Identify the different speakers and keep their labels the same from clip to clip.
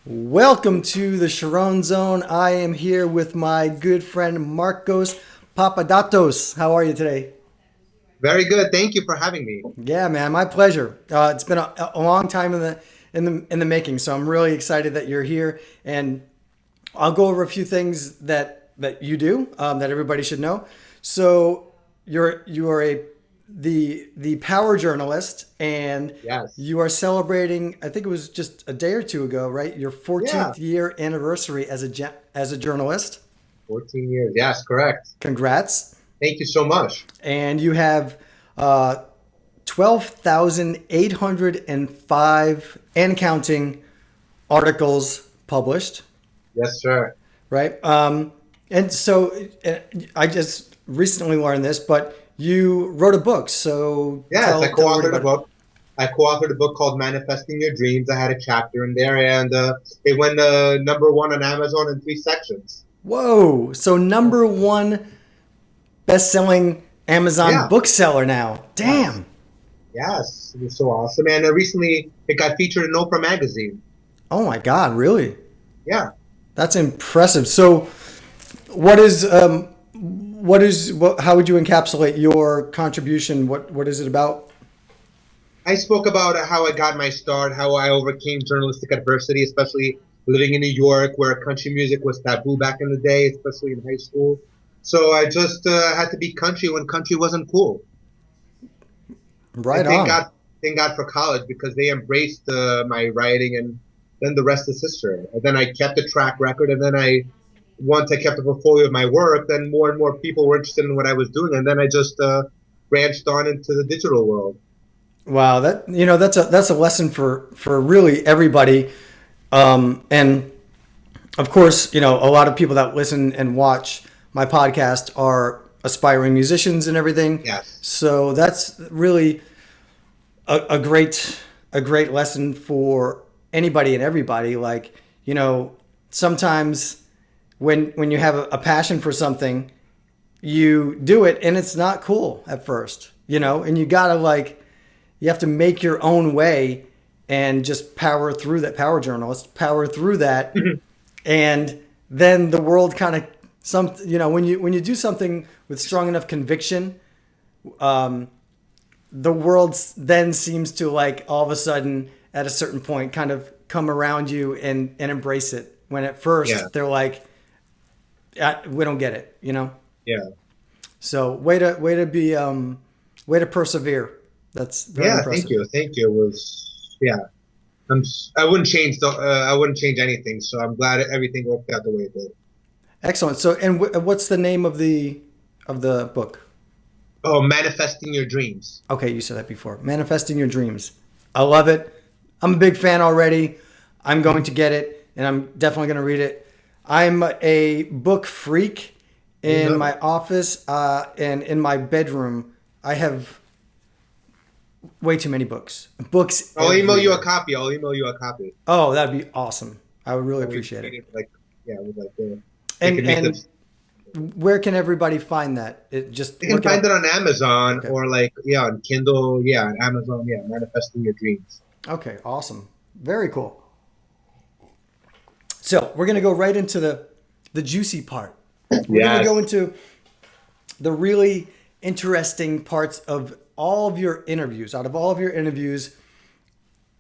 Speaker 1: Welcome to the CHARRON ZONE. I am here with my good friend Markos Papadatos. How are you today?
Speaker 2: Very good. Thank you for having me.
Speaker 1: Yeah, man, my pleasure. It's been a long time in the making, so I'm really excited that you're here. And I'll go over a few things that you do that everybody should know. So you are the power journalist, and
Speaker 2: Yes.
Speaker 1: you are celebrating. I think it was just a day or two ago, right? Your
Speaker 2: Yeah.
Speaker 1: 14th year anniversary as a journalist.
Speaker 2: 14 years. Yes, correct.
Speaker 1: Congrats!
Speaker 2: Thank you so much.
Speaker 1: And you have 12,805 and counting articles published,
Speaker 2: Yes, sir.
Speaker 1: right? And so I just recently learned this, but you wrote a book. So
Speaker 2: Yes, I
Speaker 1: tell everybody
Speaker 2: co-authored a
Speaker 1: about it.
Speaker 2: book. I co-authored a book called Manifesting Your Dreams. I had a chapter in there, and it went number one on Amazon in three sections.
Speaker 1: Whoa! So number one best-selling Amazon
Speaker 2: Yeah.
Speaker 1: bookseller now.
Speaker 2: Yes.
Speaker 1: Damn!
Speaker 2: Yes. It was so awesome. And recently, it got featured in Oprah magazine.
Speaker 1: Oh my God! Really?
Speaker 2: Yeah.
Speaker 1: That's impressive. So, what is how would you encapsulate your contribution? What is it about?
Speaker 2: I spoke about how I got my start, how I overcame journalistic adversity, especially living in New York, where country music was taboo back in the day, especially in high school. So I just had to be country when country wasn't cool.
Speaker 1: Right
Speaker 2: And thank
Speaker 1: on.
Speaker 2: God, thank God for college because they embraced my writing, and then the rest is history. And then I kept a track record, and then once I kept a portfolio of my work, then more and more people were interested in what I was doing, and then I just branched on into the digital world.
Speaker 1: Wow, that's a lesson for really everybody. And of course, a lot of people that listen and watch my podcast are aspiring musicians and everything.
Speaker 2: Yes.
Speaker 1: So that's really a great lesson for anybody and everybody. Like, sometimes when you have a passion for something, you do it and it's not cool at first, and you have to make your own way and just power through that. Power journalist, power through that. And then the world kind of, when you do something with strong enough conviction, the world then seems to, like, all of a sudden at a certain point kind of come around you and embrace it, when at
Speaker 2: Yeah.
Speaker 1: first they're like, we don't get it.
Speaker 2: Yeah.
Speaker 1: So way to persevere. That's very
Speaker 2: Yeah, thank
Speaker 1: impressive.
Speaker 2: you. Thank you. It was yeah. I wouldn't change anything. So I'm glad everything worked out the way it did.
Speaker 1: Excellent. So, and what's the name of the book?
Speaker 2: Oh, manifesting your dreams.
Speaker 1: Okay, you said that before. Manifesting Your Dreams. I love it. I'm a big fan already. I'm going to get it, and I'm definitely going to read it. I'm a book freak. In
Speaker 2: Mhm.
Speaker 1: my office and in my bedroom, I have way too many books. Books
Speaker 2: I'll email you a
Speaker 1: everywhere.
Speaker 2: copy. I'll email you a copy.
Speaker 1: Oh, that'd be awesome. I would really
Speaker 2: And we
Speaker 1: appreciate
Speaker 2: make
Speaker 1: it.
Speaker 2: it like yeah, with like we
Speaker 1: And
Speaker 2: can make
Speaker 1: and
Speaker 2: this.
Speaker 1: where can everybody find that? Just
Speaker 2: You can
Speaker 1: look it
Speaker 2: find it
Speaker 1: up.
Speaker 2: on Amazon
Speaker 1: Okay.
Speaker 2: or like yeah, on Kindle. Yeah, on Amazon. Yeah, manifesting your dreams.
Speaker 1: Okay, awesome. Very cool. So we're gonna go right into the juicy part. We're gonna go
Speaker 2: Yes.
Speaker 1: into the really interesting parts of all of your interviews. Out of all of your interviews,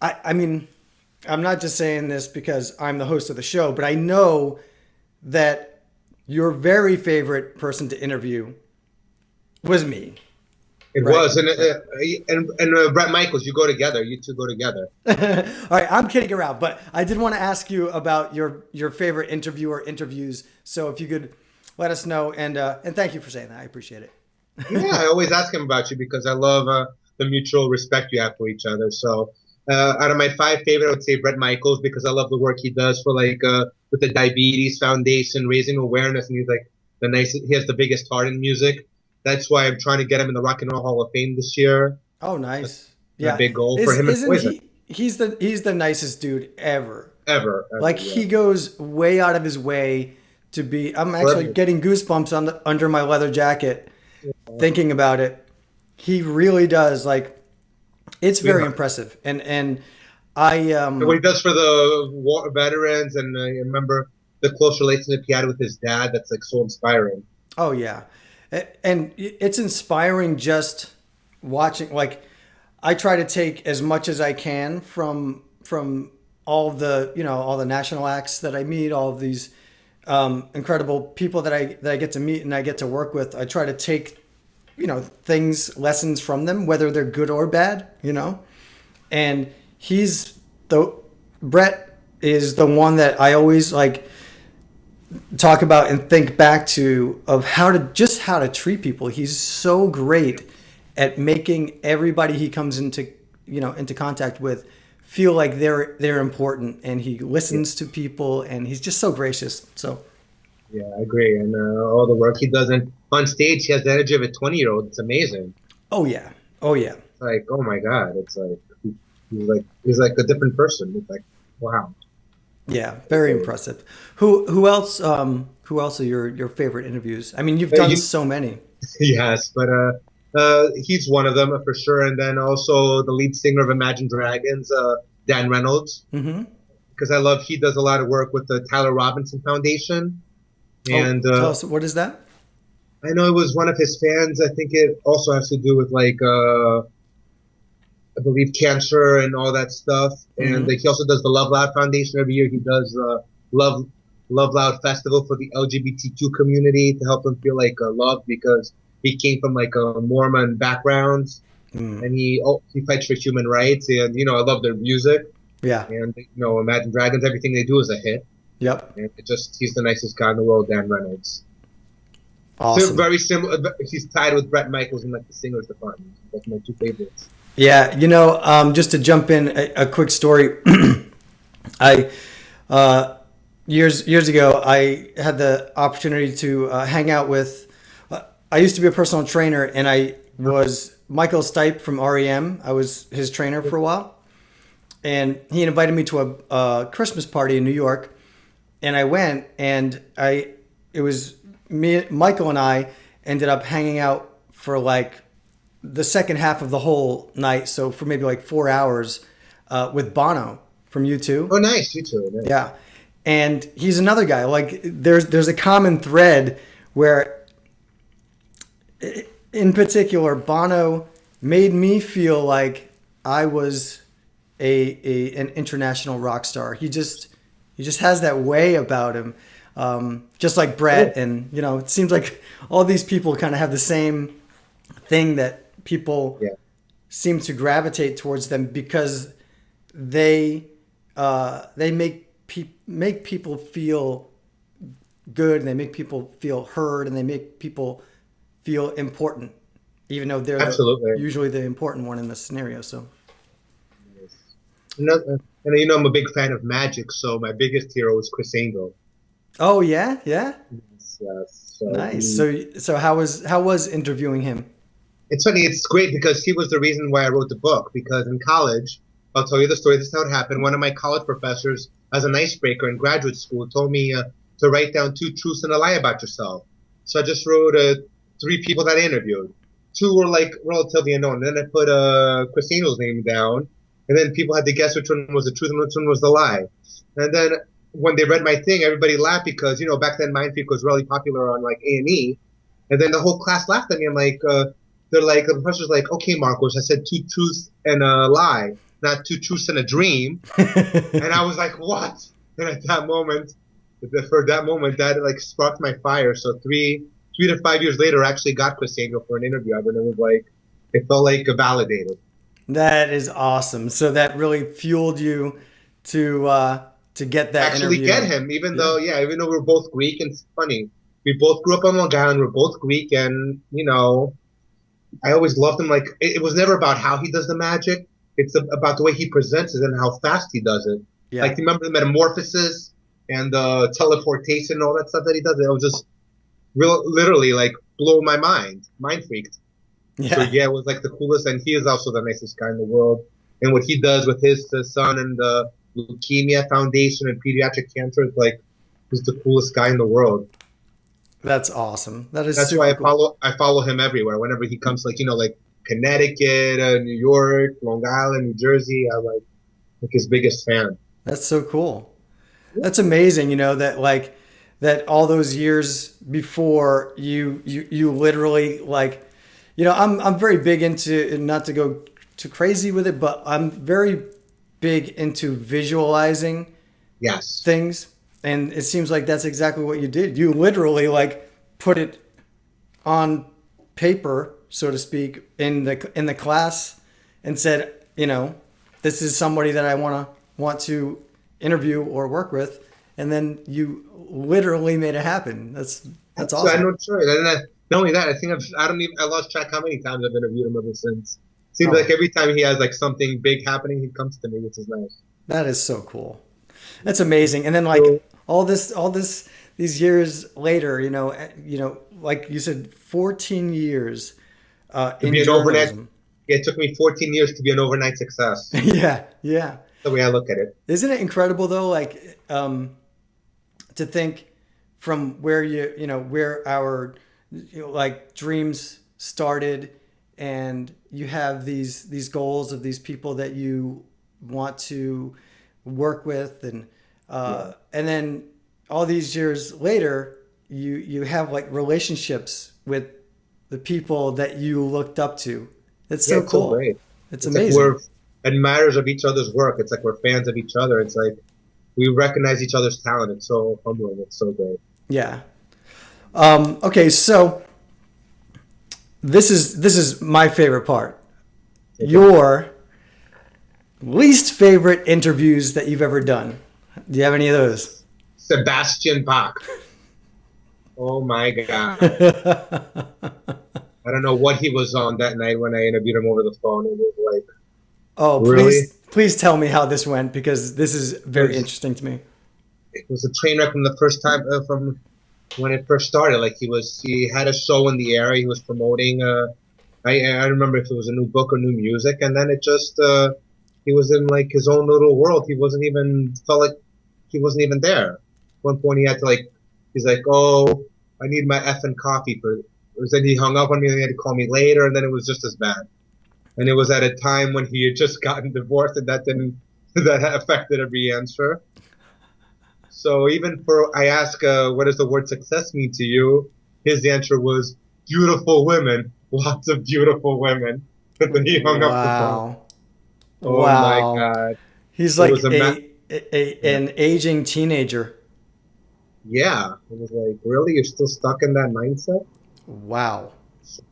Speaker 1: I mean, I'm not just saying this because I'm the host of the show, but I know that your very favorite person to interview was me.
Speaker 2: It
Speaker 1: Right?
Speaker 2: was, and
Speaker 1: Right.
Speaker 2: Brett Michaels, you go together. You two go together.
Speaker 1: All right, I'm kidding around, but I did want to ask you about your favorite interview or interviews. So if you could let us know, and thank you for saying that. I appreciate it.
Speaker 2: Yeah, I always ask him about you because I love the mutual respect you have for each other. So, out of my five favorite, I would say Brett Michaels because I love the work he does for like with the Diabetes Foundation, raising awareness, and he's like the nice. He has the biggest heart in music. That's why I'm trying to get him in the Rock and Roll Hall of Fame this year.
Speaker 1: Oh,
Speaker 2: That's
Speaker 1: nice.
Speaker 2: my
Speaker 1: Yeah,
Speaker 2: big goal for
Speaker 1: is
Speaker 2: him and
Speaker 1: isn't
Speaker 2: Poison.
Speaker 1: he's the nicest dude ever.
Speaker 2: Ever,
Speaker 1: Like,
Speaker 2: ever, yeah.
Speaker 1: he goes way out of his way to be. I'm actually
Speaker 2: Forever.
Speaker 1: getting goosebumps under my leather jacket thinking about it. He really does. Like, it's very
Speaker 2: Sweetheart.
Speaker 1: impressive, and I
Speaker 2: And what he does for the war veterans, and I remember the close relationship he had with his dad. That's like so inspiring.
Speaker 1: Oh yeah, and it's inspiring just watching. Like, I try to take as much as I can from all the all the national acts that I meet, all of these incredible people that I get to meet and I get to work with. I try to take things, lessons from them, whether they're good or bad. And he's the Brett is the one that I always like talk about and think back to of how to treat people. He's so great at making everybody he comes into contact with feel like they're important, and he listens to people, and he's just so gracious. So
Speaker 2: Yeah, I agree. And all the work he does, and on stage, he has the energy of a 20-year-old. It's amazing.
Speaker 1: oh yeah, oh yeah,
Speaker 2: It's like, oh my God, it's like he's like a different person. It's like, wow.
Speaker 1: yeah, very impressive. Who else are your favorite interviews? I mean, you've
Speaker 2: Uh,
Speaker 1: done
Speaker 2: you,
Speaker 1: so many.
Speaker 2: yes, but he's one of them for sure. And then also the lead singer of Imagine Dragons, Dan Reynolds,
Speaker 1: Hmm.
Speaker 2: because I love he does a lot of work with the Tyler Robinson Foundation.
Speaker 1: Oh,
Speaker 2: And
Speaker 1: tell us, what is that?
Speaker 2: I know it was one of his fans. I think it also has to do with like I believe cancer and all that stuff. And
Speaker 1: Hmm.
Speaker 2: like he also does the Love Loud Foundation every year. He does Love Love Loud Festival for the LGBTQ community to help them feel like loved, because he came from like a Mormon background,
Speaker 1: Mm.
Speaker 2: and he fights for human rights. And I love their music,
Speaker 1: Yeah.
Speaker 2: and Imagine Dragons, everything they do is a hit.
Speaker 1: Yep.
Speaker 2: And he's the nicest guy in the world, Dan Reynolds. So
Speaker 1: Awesome.
Speaker 2: very similar. He's tied with Brett Michaels in like the singers department. That's my two favorites.
Speaker 1: Yeah. Just to jump in, a quick story. I years ago, I had the opportunity to hang out with. I used to be a personal trainer, and I was Michael Stipe from REM. I was his trainer for a while, and he invited me to a Christmas party in New York, and I went, and it was me, Michael, and I ended up hanging out for like the second half of the whole night, so for maybe like 4 hours, with Bono from U2.
Speaker 2: Oh, nice. You too. Nice.
Speaker 1: Yeah. And he's another guy. Like there's a common thread where in particular Bono made me feel like I was an international rock star. He just has that way about him. Just like Brett,
Speaker 2: Cool.
Speaker 1: and it seems like all these people kind of have the same thing, that people
Speaker 2: Yeah.
Speaker 1: seem to gravitate towards them because they make people feel good, and they make people feel heard, and they make people feel important, even though they're
Speaker 2: Absolutely.
Speaker 1: usually the important one in the scenario. So
Speaker 2: Yes. And I'm a big fan of Magic, so my biggest hero is Chris Angel.
Speaker 1: oh yeah, yeah,
Speaker 2: Yes, yes. So
Speaker 1: nice. So how was interviewing him?
Speaker 2: it's funny. It's great because he was the reason why I wrote the book. Because in college, I'll tell you the story. This is how it happened. One of my college professors, as an icebreaker in graduate school, told me to write down two truths and a lie about yourself. So I just wrote three people that I interviewed. Two were like relatively unknown. Then I put Chris Angel's name down, and then people had to guess which one was the truth and which one was the lie. And then when they read my thing, everybody laughed because back then Mind Freak was really popular on like A&E. And then the whole class laughed at me. I'm like, they're like, the professor's like, okay, Marcos, I said two truths and a lie, not two truths and a dream. And I was like, what? And at that moment, for that moment, that like sparked my fire. So three to 5 years later, I actually got Chris Angel for an interview. And it was like, it felt like validated.
Speaker 1: That is awesome. So that really fueled you to get that
Speaker 2: Actually
Speaker 1: interview.
Speaker 2: get him, even
Speaker 1: Yeah.
Speaker 2: though, yeah, even though we're both Greek, and it's funny. We both grew up on Long Island. We're both Greek, and I always loved him. Like it was never about how he does the magic. It's about the way he presents it and how fast he does it. Like
Speaker 1: Yeah.
Speaker 2: you remember the metamorphosis and the teleportation and all that stuff that he does. It was just literally like blow my mind freaked. So
Speaker 1: Yeah.
Speaker 2: yeah, it was like the coolest. And he is also the nicest guy in the world. And what he does with his son and the Leukemia Foundation and pediatric cancer is like he's the coolest guy in the world.
Speaker 1: That's awesome. That is
Speaker 2: That's why
Speaker 1: super
Speaker 2: I
Speaker 1: cool.
Speaker 2: follow him everywhere. Whenever he comes, like like Connecticut, New York, Long Island, New Jersey, I like like his biggest fan.
Speaker 1: That's so cool. That's amazing, that like that all those years before you literally like, I'm very big into, not to go too crazy with it, but I'm very big into visualizing
Speaker 2: Yes.
Speaker 1: things, and it seems like that's exactly what you did. You literally like put it on paper, so to speak, in the class, and said, this is somebody that I want to interview or work with, and then you literally made it happen. That's
Speaker 2: So I
Speaker 1: awesome.
Speaker 2: know choice. And not only that, I think I don't even I lost track how many times I've interviewed him ever since. Seems like
Speaker 1: Oh,
Speaker 2: every time he has like something big happening, he comes to me, which is nice.
Speaker 1: that is so cool. That's amazing. And then
Speaker 2: So
Speaker 1: like these years later, like you said, 14 years
Speaker 2: to
Speaker 1: in
Speaker 2: be an overnight,
Speaker 1: journalism.
Speaker 2: it took me 14 years to be an overnight success.
Speaker 1: Yeah, yeah.
Speaker 2: The way I look at it.
Speaker 1: Isn't it incredible though? Like to think from where where our like dreams started, and you have these goals of these people that you want to work with,
Speaker 2: Yeah.
Speaker 1: and then all these years later, you have like relationships with the people that you looked up to. It's
Speaker 2: Yeah,
Speaker 1: so
Speaker 2: it's so
Speaker 1: cool.
Speaker 2: great.
Speaker 1: It's
Speaker 2: It's like
Speaker 1: amazing.
Speaker 2: we're admirers of each other's work. It's like we're fans of each other. It's like we recognize each other's talent. It's so humbling. It's so great.
Speaker 1: Yeah. Okay, so this is my favorite part.
Speaker 2: Okay.
Speaker 1: Your least favorite interviews that you've ever done. Do you have any of those?
Speaker 2: Sebastian Bach. Oh my God. I don't know what he was on that night when I interviewed him over the phone. It was like,
Speaker 1: Oh,
Speaker 2: really?
Speaker 1: please tell me how this went, because this is
Speaker 2: It
Speaker 1: very
Speaker 2: was,
Speaker 1: interesting to me.
Speaker 2: it was a train wreck from the first time, from when it first started. Like he had a show in the area. He was promoting, I remember if it was a new book or new music. And then it just, he was in like his own little world. He wasn't even, felt like he wasn't even there. At one point he had to like, he's like, oh, I need my effing coffee for, then he hung up on me and he had to call me later. And then it was just as bad. And it was at a time when he had just gotten divorced, and that didn't that affected every answer. So even for I ask, what does the word success mean to you? His answer was beautiful women, lots of beautiful women. And then he hung up the phone.
Speaker 1: Wow.
Speaker 2: Oh my
Speaker 1: Wow.
Speaker 2: God,
Speaker 1: He's
Speaker 2: it
Speaker 1: like
Speaker 2: was yeah,
Speaker 1: an aging teenager.
Speaker 2: yeah. It was like, really, you're still stuck in that mindset?
Speaker 1: Wow.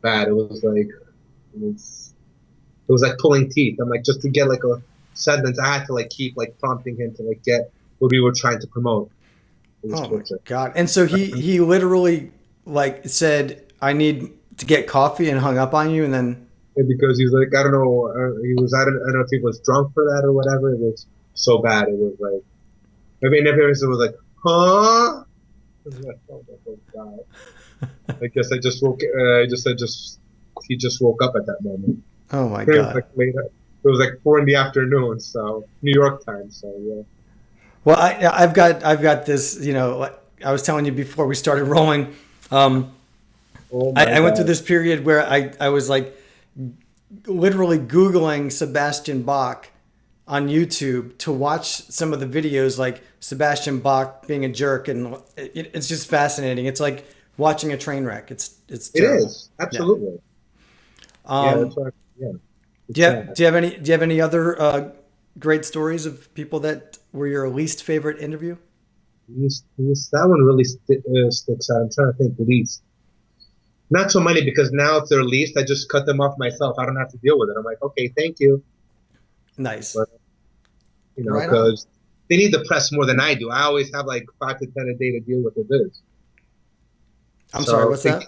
Speaker 2: Bad. It was like pulling teeth. I'm like, just to get like a sentence, I had to like keep like prompting him to like get what we were trying to promote. It was
Speaker 1: Oh my
Speaker 2: torture.
Speaker 1: God. And so he literally like said, I need to get coffee, and hung up on you, and then
Speaker 2: And because he was like, I don't know, I don't know if he was drunk for that or whatever. It was so bad. It was like, I mean, every person was like, huh? I was like, oh my God. I guess he just woke up at that moment.
Speaker 1: oh my
Speaker 2: It was
Speaker 1: God.
Speaker 2: like late, it was like 4 in the afternoon, so New York time. So yeah.
Speaker 1: Well, I've got this, like I was telling you before we started rolling. Um,
Speaker 2: Oh my
Speaker 1: I went through
Speaker 2: God.
Speaker 1: this period where I was like literally Googling Sebastian Bach on YouTube to watch some of the videos, like Sebastian Bach being a jerk, and it's just fascinating. It's like watching a train wreck. It's
Speaker 2: It
Speaker 1: terrible.
Speaker 2: is
Speaker 1: Yeah.
Speaker 2: absolutely. Yeah, that's
Speaker 1: Um,
Speaker 2: why. Yeah,
Speaker 1: do
Speaker 2: it's
Speaker 1: you have,
Speaker 2: sad.
Speaker 1: do you have any do you have any other great stories of people that were your least favorite interview?
Speaker 2: That one really sticks out. I'm trying to think least. Not so many because now if they're least, I just cut them off myself. I don't have to deal with it. I'm like, okay, thank you.
Speaker 1: Nice.
Speaker 2: But
Speaker 1: Right on.
Speaker 2: because they need the press more than I do. I always have like 5 to 10 a day to deal with the biz.
Speaker 1: I'm sorry.
Speaker 2: So
Speaker 1: What's that?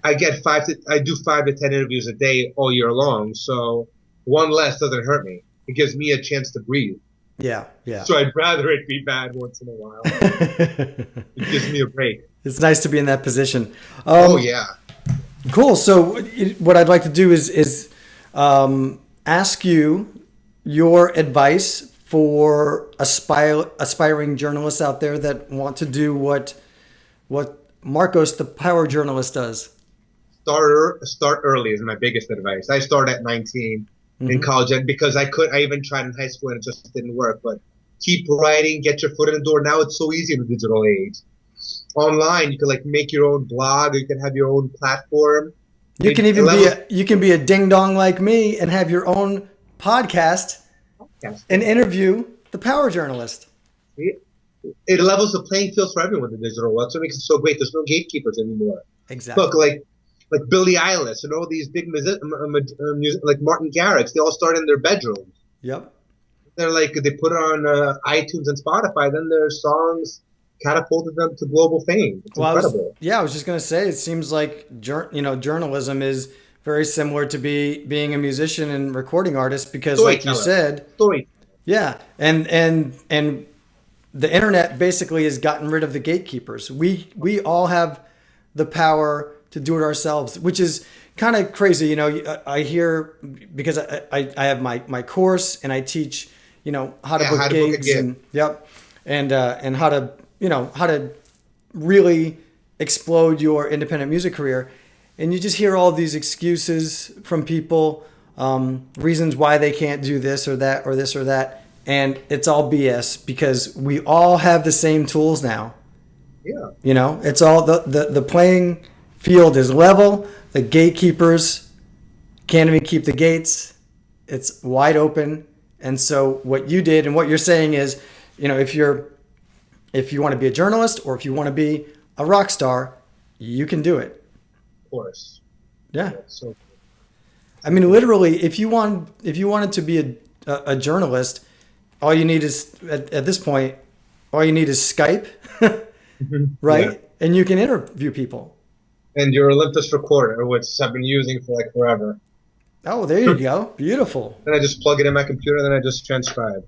Speaker 2: I get I do 5 to 10 interviews a day all year long. So one less doesn't hurt me. It gives me a chance to breathe.
Speaker 1: Yeah. Yeah.
Speaker 2: So I'd rather it be bad once in a while. It gives me a break.
Speaker 1: It's nice to be in that position.
Speaker 2: Oh yeah.
Speaker 1: Cool. So what I'd like to do is ask you your advice for aspiring journalists out there that want to do what Markos, the power journalist, does.
Speaker 2: Start early is my biggest advice. I start at 19. in college, and because I even tried in high school and it just didn't work. But keep writing, get your foot in the door. Now it's so easy in the digital age. Online, you can like make your own blog, or you can have your own platform.
Speaker 1: You can even be a ding dong like me and have your own podcast and interview the power journalist.
Speaker 2: It levels the playing field for everyone. The digital world, so it makes it so great. There's no gatekeepers anymore.
Speaker 1: Exactly.
Speaker 2: Look, like Billie Eilish and all these big music, like Martin Garrix, they all start in their bedrooms.
Speaker 1: Yep.
Speaker 2: They're like they put it on iTunes and Spotify. Then their songs catapulted them to global fame. It's incredible.
Speaker 1: I was just gonna say, it seems like journalism is very similar to being a musician and recording artist, because, like you said, yeah, and the internet basically has gotten rid of the gatekeepers. We all have the power to do it ourselves, which is kind of crazy. I hear, because I have my course and I teach, how to book gigs and and how to really explode your independent music career. And you just hear all these excuses from people, reasons why they can't do this or that or this or that. And it's all BS, because we all have the same tools now. Yeah. It's all the playing field is level. The gatekeepers can't even keep the gates. It's wide open. And so what you did and what you're saying is, if you want to be a journalist or if you want to be a rock star, you can do it.
Speaker 2: Of course.
Speaker 1: Yeah. So cool. I mean, literally, if you wanted to be a journalist, all you need is at this point, all you need is Skype, right? Yeah. And you can interview people. And
Speaker 2: your Olympus recorder, which I've been using for like forever.
Speaker 1: Oh, there you go. Beautiful.
Speaker 2: Then I just plug it in my computer, then I just transcribe.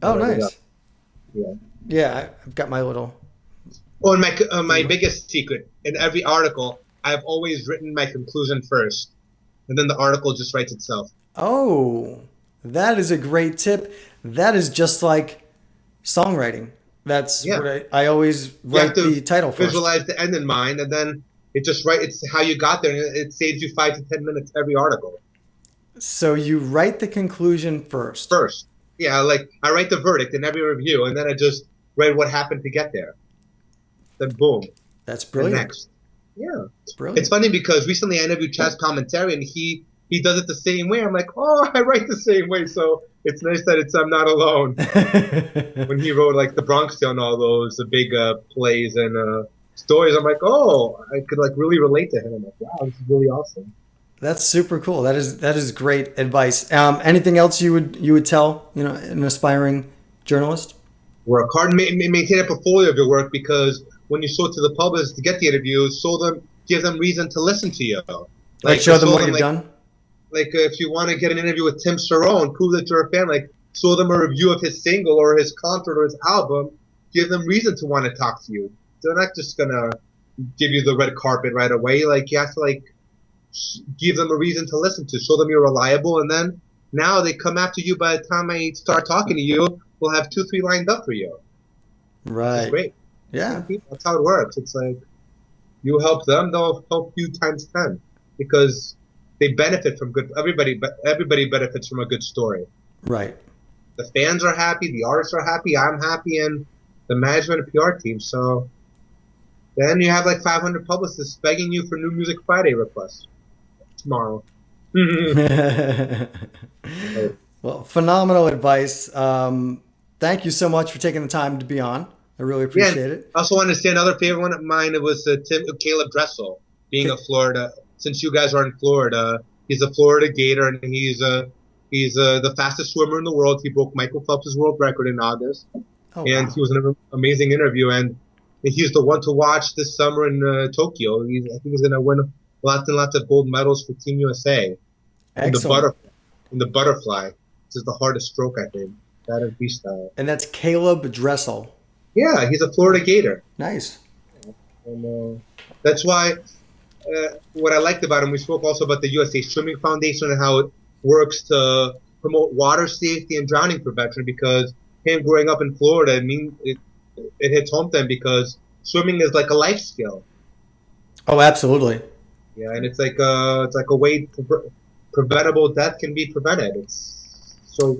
Speaker 1: Oh, nice.
Speaker 2: Yeah.
Speaker 1: Yeah, I've got my little.
Speaker 2: Oh, and my biggest secret, in every article, I've always written my conclusion first, and then the article just writes itself.
Speaker 1: Oh, that is a great tip. That is just like songwriting. That's what I always write the title first.
Speaker 2: Visualize the end in mind, and then it's how you got there, and it saves you 5 to 10 minutes every article.
Speaker 1: So you write the conclusion first.
Speaker 2: Yeah, like I write the verdict in every review, and then I just write what happened to get there. Then boom.
Speaker 1: That's brilliant.
Speaker 2: Next. Yeah.
Speaker 1: It's brilliant.
Speaker 2: It's funny because recently I interviewed Chaz Commentary, and he does it the same way. I'm like, oh, I write the same way, so it's nice that I'm not alone. When he wrote like The Bronx Tale and all those big plays and stories, I'm like, oh, I could like really relate to him. I'm like, wow, this is really awesome.
Speaker 1: That's super cool. That is great advice. Anything else you would tell an aspiring journalist?
Speaker 2: Work hard, maintain a portfolio of your work, because when you show it to the public to get the interviews, give them reason to listen to you.
Speaker 1: Like show them what you've done.
Speaker 2: Like if you want to get an interview with Tim Cerrone, prove that you're a fan. Like show them a review of his single or his concert or his album. Give them reason to want to talk to you. They're not just gonna give you the red carpet right away. Like you have to give them a reason to listen to. Show them you're reliable, and then now they come after you. By the time I start talking to you, we'll have 2-3 lined up for you.
Speaker 1: Right.
Speaker 2: That's great.
Speaker 1: Yeah.
Speaker 2: That's how it works. It's like you help them, they'll help you times 10, because they benefit from good. Everybody benefits from a good story.
Speaker 1: Right.
Speaker 2: The fans are happy, the artists are happy, I'm happy, and the management and PR team. So then you have like 500 publicists begging you for New Music Friday requests tomorrow.
Speaker 1: Well, phenomenal advice. Thank you so much for taking the time to be on. I really appreciate it.
Speaker 2: I also wanted to say another favorite one of mine. It was Caleb Dressel, being a Florida. Since you guys are in Florida, he's a Florida Gator, and he's the fastest swimmer in the world. He broke Michael Phelps' world record in August, and he was an amazing interview. And he's the one to watch this summer in Tokyo. I think he's going to win lots and lots of gold medals for Team USA.
Speaker 1: Excellent.
Speaker 2: In the butterfly, this is the hardest stroke, I think. That is freestyle.
Speaker 1: And that's Caleb Dressel.
Speaker 2: Yeah, he's a Florida Gator.
Speaker 1: Nice.
Speaker 2: And that's why what I liked about him, we spoke also about the USA Swimming Foundation and how it works to promote water safety and drowning prevention, because him growing up in Florida, it hits home to him, because swimming is like a life skill.
Speaker 1: Oh, absolutely.
Speaker 2: Yeah, and it's like a way to preventable death can be prevented. It's so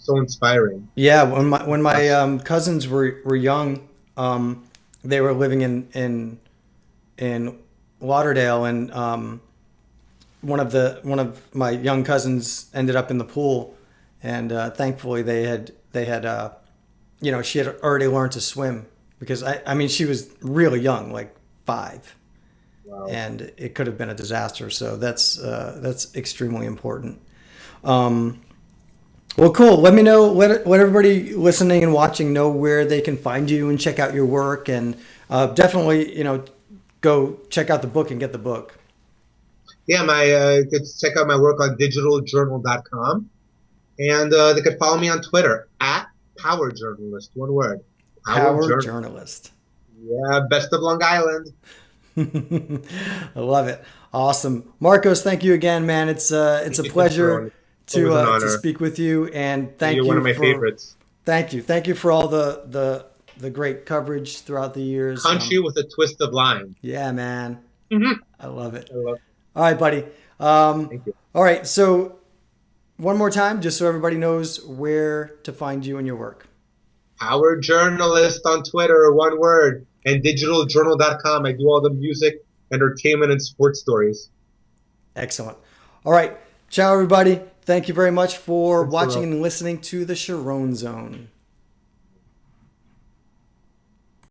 Speaker 2: inspiring.
Speaker 1: Yeah, when my cousins were young, they were living in Lauderdale, and one of my young cousins ended up in the pool, and thankfully they had she had already learned to swim, because I mean she was really young, like 5.
Speaker 2: Wow.
Speaker 1: And it could have been a disaster. So that's extremely important. Well, cool. Let me know. Let everybody listening and watching know where they can find you and check out your work, and definitely go check out the book and get the book.
Speaker 2: Yeah, you could check out my work on digitaljournal.com, and they could follow me on Twitter at Power Journalist. One word.
Speaker 1: Power Journalist.
Speaker 2: Yeah, best of Long Island.
Speaker 1: I love it. Awesome. Markos, thank you again, man. It's a pleasure to speak with you, and thank you.
Speaker 2: You're one of my favorites.
Speaker 1: Thank you. Thank you for all the great coverage throughout the years.
Speaker 2: Country with a twist of line.
Speaker 1: Yeah, man.
Speaker 2: Mm-hmm.
Speaker 1: I love it.
Speaker 2: I love it.
Speaker 1: All right, buddy.
Speaker 2: Thank you.
Speaker 1: All right. So one more time, just so everybody knows where to find you and your work.
Speaker 2: Power Journalist on Twitter, one word, and digitaljournal.com. I do all the music, entertainment, and sports stories.
Speaker 1: Excellent. All right. Ciao, everybody. Thank you very much for watching and listening to the CHARRON Zone.